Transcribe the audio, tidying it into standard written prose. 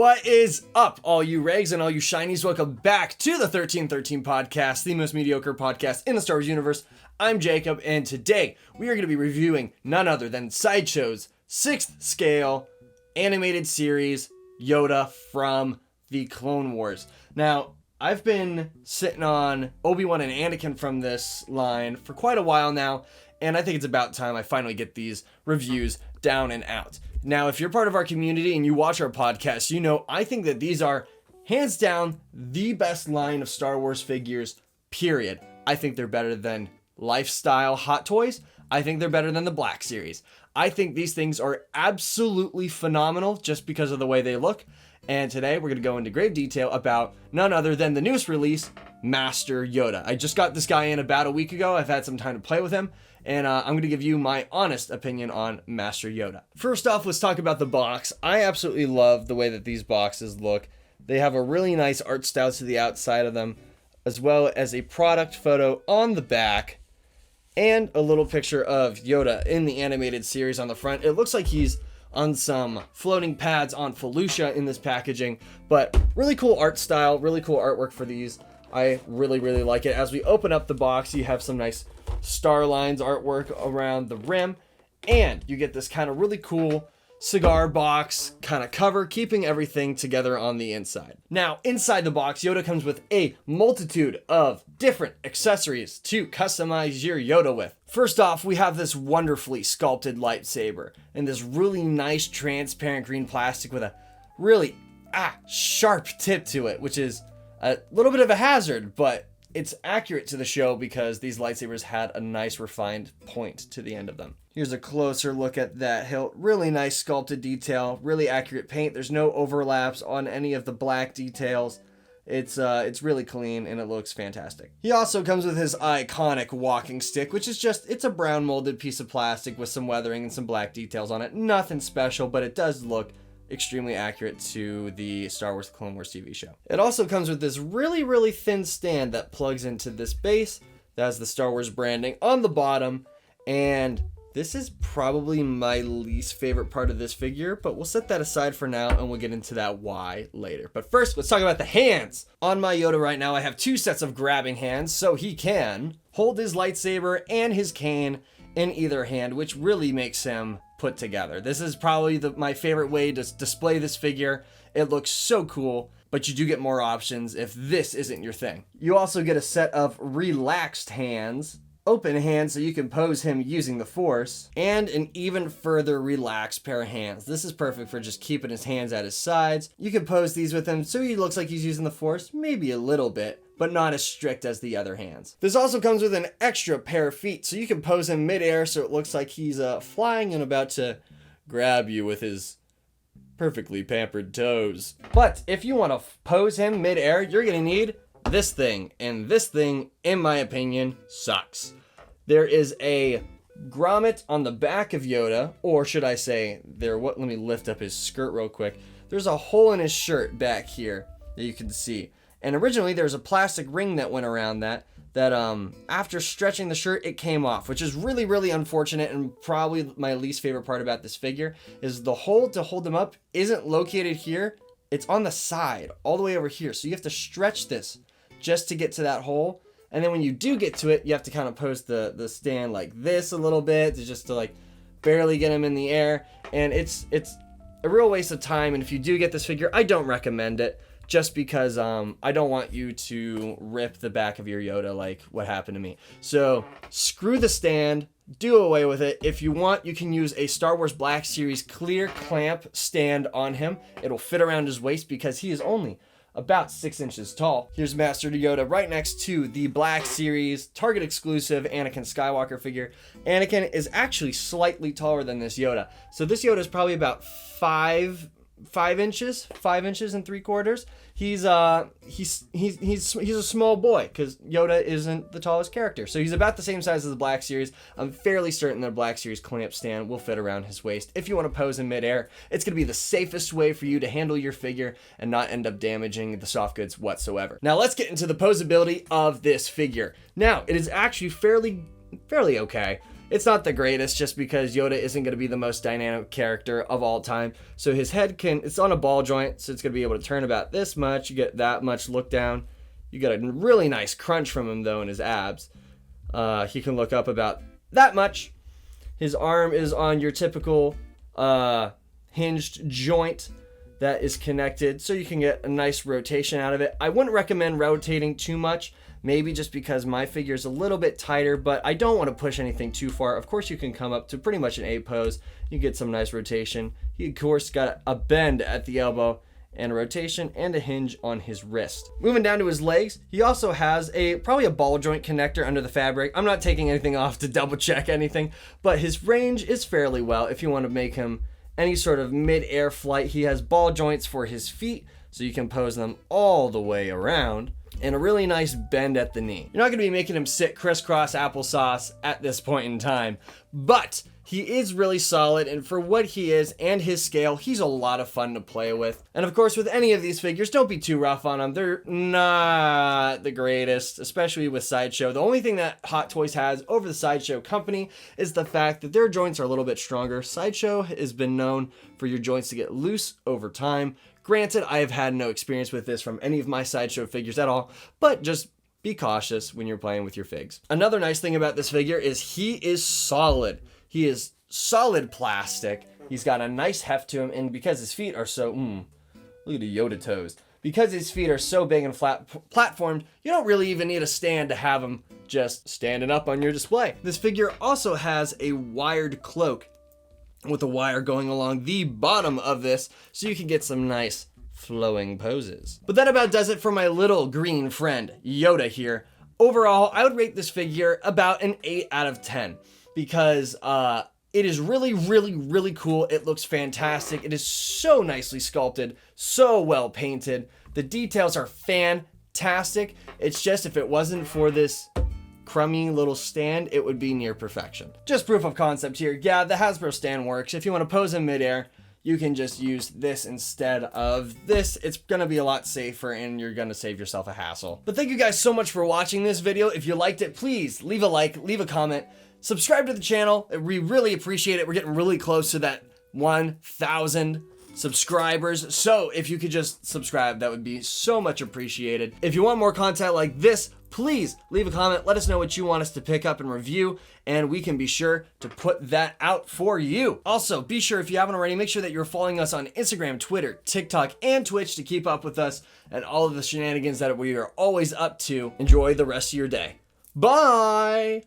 What is up, all you Regs and all you Shinies? Welcome back to the 1313 podcast, the most mediocre podcast in the Star Wars universe. I'm Jacob, and today we are going to be reviewing none other than Sideshow's 6th scale animated series, Yoda from the Clone Wars. Now, I've been sitting on Obi-Wan and Anakin from this line for quite a while now, and I think it's about time I finally get these reviews down and out. Now, if you're part of our community and you watch our podcast, you know I think that these are, hands down, the best line of Star Wars figures, period. I think they're better than Lifestyle Hot Toys. I think they're better than the Black Series. I think these things are absolutely phenomenal just because of the way they look. And today we're going to go into great detail about none other than the newest release, Master Yoda. I just got this guy in about a week ago. I've had some time to play with him. And I'm going to give you my honest opinion on Master Yoda. First off, let's talk about the box. I absolutely love the way that these boxes look. They have a really nice art style to the outside of them, as well as a product photo on the back, and a little picture of Yoda in the animated series on the front. It looks like he's on some floating pads on Felucia in this packaging, but really cool art style, really cool artwork for these. I really like it. As we open up the box, you have some nice Star Lines artwork around the rim, and you get this kind of really cool cigar box kind of cover, keeping everything together on the inside. Now, inside the box, Yoda comes with a multitude of different accessories to customize your Yoda with. First off, we have this wonderfully sculpted lightsaber and this really nice transparent green plastic with a really sharp tip to it, which is a little bit of a hazard, but it's accurate to the show because these lightsabers had a nice refined point to the end of them. Here's a closer look at that hilt. Really nice sculpted detail, really accurate paint. There's no overlaps on any of the black details. It's really clean and it looks fantastic. He also comes with his iconic walking stick, which is just, it's a brown molded piece of plastic with some weathering and some black details on it. Nothing special, but it does look extremely accurate to the Star Wars Clone Wars TV show. It also comes with this really thin stand that plugs into this base that has the Star Wars branding on the bottom, and this is probably my least favorite part of this figure, but we'll set that aside for now and we'll get into that why later. But first, let's talk about the hands. On my Yoda right now, I have 2 sets of grabbing hands, so he can hold his lightsaber and his cane in either hand, which really makes him put together. This is probably my favorite way to display this figure. It looks so cool, but you do get more options if this isn't your thing. You also get a set of relaxed hands, open hands so you can pose him using the Force, and an even further relaxed pair of hands. This is perfect for just keeping his hands at his sides. You can pose these with him so he looks like he's using the Force, maybe a little bit, but not as strict as the other hands. This also comes with an extra pair of feet, so you can pose him midair so it looks like he's flying and about to grab you with his perfectly pampered toes. But if you want to pose him midair, you're going to need this thing, and this thing, in my opinion, sucks. There is a grommet on the back of Yoda, or should I say, let me lift up his skirt real quick. There's a hole in his shirt back here that you can see. And originally there was a plastic ring that went around that after stretching the shirt, it came off, which is really unfortunate, and probably my least favorite part about this figure is the hole to hold him up isn't located here. It's on the side, all the way over here. So you have to stretch this just to get to that hole. And then when you do get to it, you have to kind of pose the stand like this a little bit to like barely get him in the air. And it's a real waste of time. And if you do get this figure, I don't recommend it. Just because I don't want you to rip the back of your Yoda like what happened to me. So screw the stand, do away with it. If you want, you can use a Star Wars Black Series clear clamp stand on him. It'll fit around his waist because he is only about 6 inches tall. Here's Master Yoda right next to the Black Series Target exclusive Anakin Skywalker figure. Anakin is actually slightly taller than this Yoda. So this Yoda is probably about 5 inches and 3/4. He's a small boy because Yoda isn't the tallest character. So he's about the same size as the Black Series. I'm fairly certain the Black Series clamp stand will fit around his waist. If you want to pose in midair, it's going to be the safest way for you to handle your figure and not end up damaging the soft goods whatsoever. Now let's get into the posability of this figure. Now, it is actually fairly okay. It's not the greatest just because Yoda isn't going to be the most dynamic character of all time. So his head it's on a ball joint, so it's going to be able to turn about this much. You get that much look down. You get a really nice crunch from him though in his abs. He can look up about that much. His arm is on your typical hinged joint that is connected, so you can get a nice rotation out of it. I wouldn't recommend rotating too much, maybe just because my figure is a little bit tighter, but I don't want to push anything too far. Of course, you can come up to pretty much an A pose. You get some nice rotation. He, of course, got a bend at the elbow and a rotation and a hinge on his wrist. Moving down to his legs, he also has probably a ball joint connector under the fabric. I'm not taking anything off to double check anything, but his range is fairly well if you want to make him any sort of mid-air flight. He has ball joints for his feet, so you can pose them all the way around, and a really nice bend at the knee. You're not going to be making him sit crisscross applesauce at this point in time, but he is really solid, and for what he is and his scale, he's a lot of fun to play with. And of course, with any of these figures, don't be too rough on them. They're not the greatest, especially with Sideshow. The only thing that Hot Toys has over the Sideshow company is the fact that their joints are a little bit stronger. Sideshow has been known for your joints to get loose over time. Granted, I have had no experience with this from any of my Sideshow figures at all, but just be cautious when you're playing with your figs. Another nice thing about this figure is he is solid. He is solid plastic. He's got a nice heft to him, and because his feet are so, look at the Yoda toes. Because his feet are so big and flat platformed, you don't really even need a stand to have him just standing up on your display. This figure also has a wired cloak with a wire going along the bottom of this, so you can get some nice flowing poses. But that about does it for my little green friend, Yoda here. Overall, I would rate this figure about an 8 out of 10. Because it is really, really, really cool. It looks fantastic. It is so nicely sculpted, so well painted. The details are fantastic. It's just if it wasn't for this crummy little stand, it would be near perfection. Just proof of concept here. Yeah, the Hasbro stand works. If you want to pose in midair, you can just use this instead of this. It's gonna be a lot safer and you're gonna save yourself a hassle. But thank you guys so much for watching this video. If you liked it, please leave a like, leave a comment. Subscribe to the channel. We really appreciate it. We're getting really close to that 1,000 subscribers. So if you could just subscribe, that would be so much appreciated. If you want more content like this, please leave a comment. Let us know what you want us to pick up and review, and we can be sure to put that out for you. Also, be sure, if you haven't already, make sure that you're following us on Instagram, Twitter, TikTok, and Twitch to keep up with us and all of the shenanigans that we are always up to. Enjoy the rest of your day. Bye!